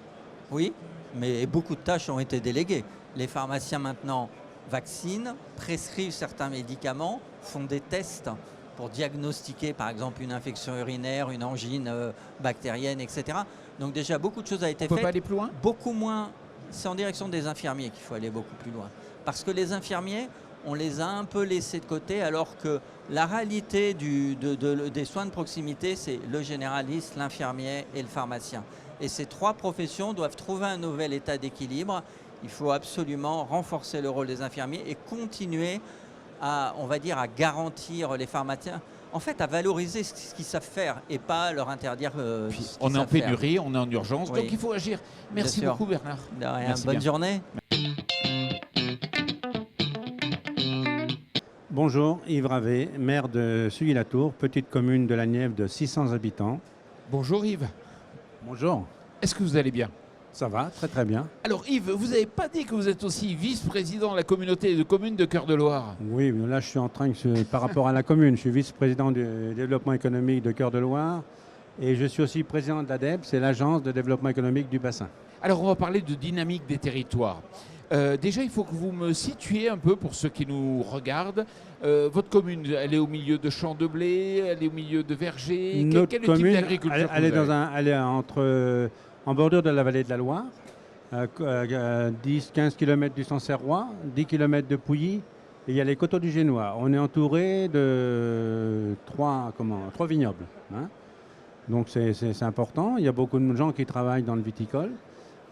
Oui, mais beaucoup de tâches ont été déléguées. Les pharmaciens maintenant vaccinent, prescrivent certains médicaments, font des tests pour diagnostiquer par exemple une infection urinaire, une angine bactérienne, etc. Donc déjà beaucoup de choses ont été faites. On ne peut pas aller plus loin? Beaucoup moins, c'est en direction des infirmiers qu'il faut aller beaucoup plus loin. Parce que les infirmiers on les a un peu laissés de côté, alors que la réalité des soins de proximité, c'est le généraliste, l'infirmier et le pharmacien. Et ces trois professions doivent trouver un nouvel état d'équilibre. Il faut absolument renforcer le rôle des infirmiers et continuer à, on va dire, à garantir les pharmaciens, en fait, à valoriser ce qu'ils savent faire et pas leur interdire ce qu'ils savent faire. On est en pénurie, on est en urgence, Oui. donc il faut agir. Merci Bien sûr. beaucoup Bernard. De rien. Merci Bonne bien. journée. Bonjour, Yves Ravet, maire de Sugy-la-Tour, petite commune de la Nièvre de 600 habitants. Bonjour Yves. Bonjour, Est-ce que vous allez bien? ça va, très très bien. Alors Yves, vous n'avez pas dit que vous êtes aussi vice-président de la communauté de communes de Cœur-de-Loire? Oui, mais là je suis en train par rapport à la commune, je suis vice-président du développement économique de Cœur-de-Loire et je suis aussi président de l'ADEB, c'est l'agence de développement économique du bassin. Alors on va parler de dynamique des territoires. Déjà, il faut que vous me situiez un peu pour ceux qui nous regardent. Votre commune, elle est au milieu de champs de blé, elle est au milieu de vergers. Notre Quel est le type commune, d'agriculture que elle est vous avez elle est en bordure de la vallée de la Loire, 10-15 km du Sancerrois, 10 km de Pouilly, et il y a les coteaux du Génois. On est entouré de trois vignobles, hein. Donc c'est important. Il y a beaucoup de gens qui travaillent dans le viticole.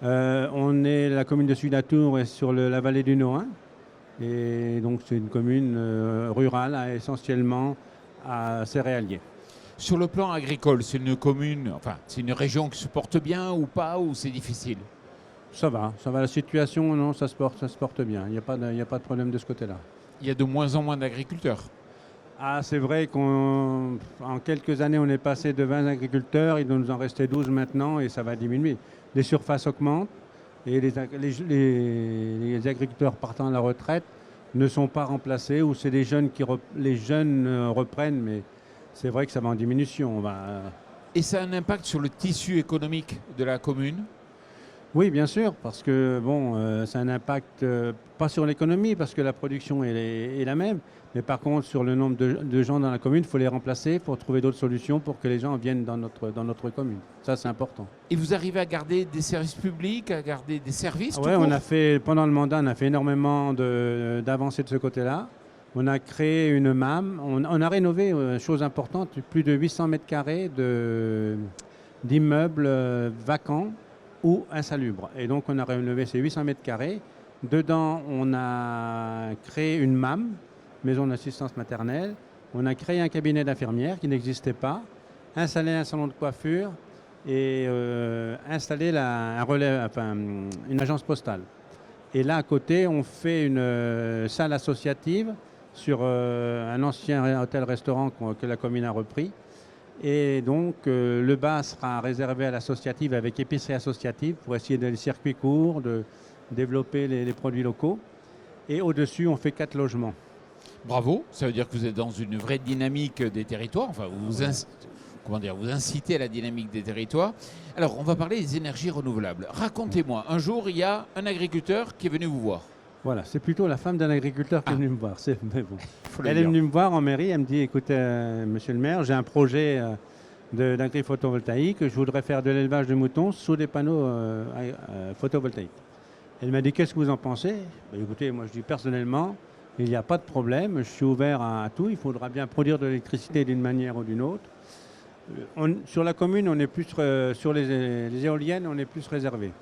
La commune de Sugy-la-Tour est sur la vallée du Nohain. Et donc c'est une commune rurale, essentiellement à céréalier. Sur le plan agricole, c'est une commune, enfin, c'est une région qui se porte bien ou pas, ou c'est difficile? Ça va. La situation, non, ça se porte bien. Il n'y a pas de problème de ce côté-là. Il y a de moins en moins d'agriculteurs. Ah, c'est vrai qu'en quelques années, on est passé de 20 agriculteurs, il doit nous en rester 12 maintenant et ça va diminuer. Les surfaces augmentent et les agriculteurs partant à la retraite ne sont pas remplacés ou c'est les jeunes reprennent, mais c'est vrai que ça va en diminution. Et ça a un impact sur le tissu économique de la commune? Oui, bien sûr, parce que ça a un impact, pas sur l'économie, parce que la production est la même, mais par contre, sur le nombre de gens dans la commune, il faut les remplacer, il faut trouver d'autres solutions pour que les gens viennent dans notre commune. Ça, c'est important. Et vous arrivez à garder des services publics, à garder des services? Oui, pendant le mandat, on a fait énormément d'avancées de ce côté-là. On a créé une MAM, on a rénové, chose importante, plus de 800 mètres carrés d'immeubles vacants ou insalubres. Et donc, on a rénové ces 800 mètres carrés. Dedans, on a créé une MAM, maison d'assistance maternelle. On a créé un cabinet d'infirmières qui n'existait pas, installé un salon de coiffure et installé une agence postale. Et là, à côté, on fait une salle associative sur un ancien hôtel-restaurant que la commune a repris. Et donc, le bas sera réservé à l'associative avec épicerie associative pour essayer de les circuits courts, de développer les produits locaux. Et au-dessus, on fait 4 logements. Bravo, ça veut dire que vous êtes dans une vraie dynamique des territoires. Enfin, vous incitez à la dynamique des territoires. Alors, on va parler des énergies renouvelables. Racontez-moi, un jour, il y a un agriculteur qui est venu vous voir. Voilà, c'est plutôt la femme d'un agriculteur qui est venue me voir. Mais bon. Elle est dire. venue me voir en mairie, elle me dit, écoutez, monsieur le maire, j'ai un projet d'agri-photovoltaïque, je voudrais faire de l'élevage de moutons sous des panneaux photovoltaïques. Elle m'a dit, qu'est-ce que vous en pensez? Écoutez, moi je dis personnellement, il n'y a pas de problème, je suis ouvert à tout, il faudra bien produire de l'électricité d'une manière ou d'une autre. Sur la commune, on est plus sur les éoliennes, on est plus réservé.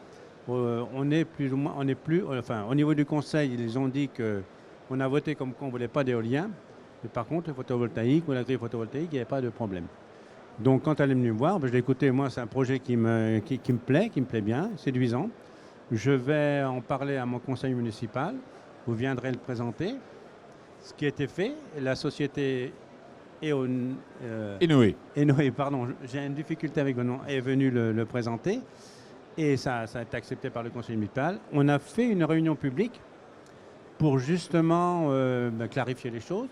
On est plus ou moins, au niveau du conseil, ils ont dit qu'on a voté comme qu'on ne voulait pas d'éolien, mais par contre, le photovoltaïque ou l'agri-photovoltaïque, il n'y avait pas de problème. Donc quand elle est venue me voir, je l'ai écouté, moi c'est un projet qui me plaît bien, séduisant. Je vais en parler à mon conseil municipal, vous viendrez le présenter. Ce qui a été fait, la société Enoé, pardon, j'ai une difficulté avec le nom, est venue le présenter. Et ça a été accepté par le conseil municipal. On a fait une réunion publique pour justement clarifier les choses.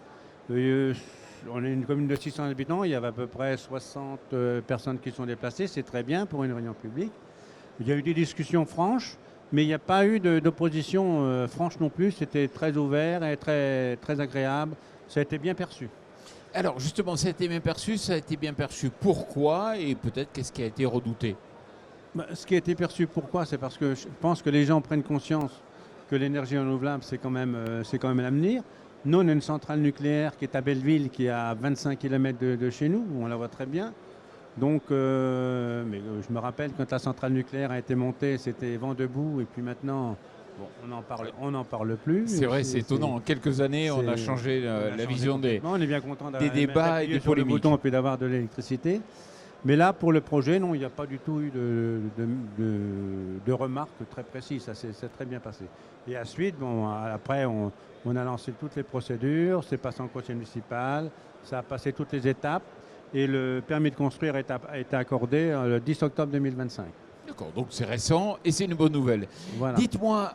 On est une commune de 600 habitants, il y avait à peu près 60 personnes qui sont déplacées, c'est très bien pour une réunion publique. Il y a eu des discussions franches, mais il n'y a pas eu d'opposition franche non plus, c'était très ouvert et très, très agréable, ça a été bien perçu. Alors justement, ça a été bien perçu. Pourquoi? Et peut-être qu'est-ce qui a été redouté? Ce qui a été perçu, pourquoi? C'est parce que je pense que les gens prennent conscience que l'énergie renouvelable, c'est quand même l'avenir. Nous, on a une centrale nucléaire qui est à Belleville, qui est à 25 km de chez nous, on la voit très bien. Donc, je me rappelle quand la centrale nucléaire a été montée, c'était vent debout, et puis maintenant, bon, on n'en parle plus. C'est vrai, c'est étonnant. En quelques années, on a changé la vision des bien content des débats et des sur le polémiques. bouton puis d'avoir de l'électricité. Mais là, pour le projet, non, il n'y a pas du tout eu de remarques très précises. Ça s'est très bien passé. Et ensuite, bon, après, on a lancé toutes les procédures, c'est passé en conseil municipal, ça a passé toutes les étapes et le permis de construire a été accordé le 10 octobre 2025. D'accord, donc c'est récent et c'est une bonne nouvelle. Voilà. Dites-moi,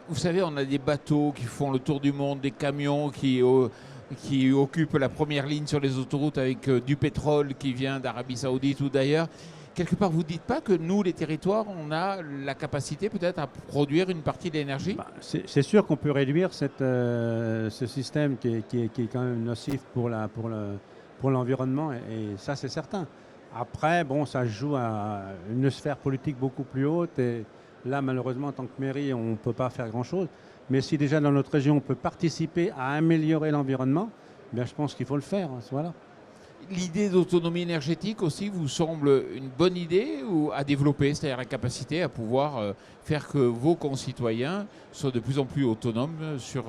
vous savez, on a des bateaux qui font le tour du monde, des camions qui occupent la première ligne sur les autoroutes avec du pétrole qui vient d'Arabie Saoudite ou d'ailleurs. Quelque part, vous ne dites pas que nous, les territoires, on a la capacité peut-être à produire une partie de l'énergie? C'est sûr qu'on peut réduire ce système qui est quand même nocif pour l'environnement, et ça, c'est certain. Après, bon, ça se joue à une sphère politique beaucoup plus haute, et là, malheureusement, en tant que mairie, on ne peut pas faire grand-chose. Mais si déjà dans notre région, on peut participer à améliorer l'environnement, bien, je pense qu'il faut le faire. Voilà. L'idée d'autonomie énergétique aussi vous semble une bonne idée ou à développer, c'est-à-dire la capacité à pouvoir faire que vos concitoyens soient de plus en plus autonomes sur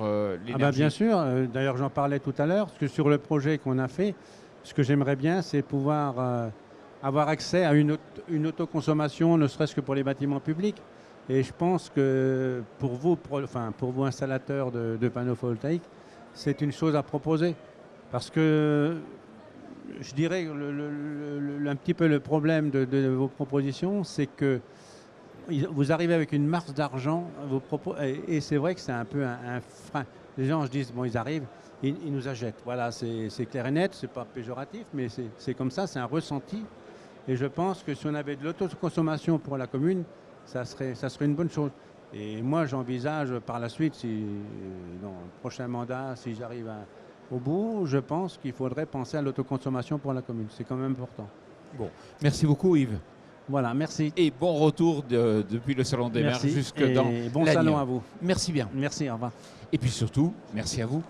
l'énergie? Bien sûr, d'ailleurs j'en parlais tout à l'heure, parce que sur le projet qu'on a fait, ce que j'aimerais bien, c'est pouvoir avoir accès à une autoconsommation, ne serait-ce que pour les bâtiments publics. Et je pense que pour vous installateurs de panneaux photovoltaïques, c'est une chose à proposer. Parce que je dirais un petit peu le problème de vos propositions, c'est que vous arrivez avec une masse d'argent, et c'est vrai que c'est un peu un frein. Les gens se disent, bon, ils arrivent, ils nous achètent. Voilà, c'est clair et net, c'est pas péjoratif, mais c'est comme ça, c'est un ressenti. Et je pense que si on avait de l'autoconsommation pour la commune, ça serait une bonne chose. Et moi, j'envisage par la suite, dans le prochain mandat, si j'arrive au bout, je pense qu'il faudrait penser à l'autoconsommation pour la commune. C'est quand même important. Bon, merci beaucoup Yves. Voilà, merci. Et bon retour depuis le Salon des Maires jusque dans bon l'Agneau. salon à vous. Merci bien. Merci, au revoir. Et puis surtout, merci à vous.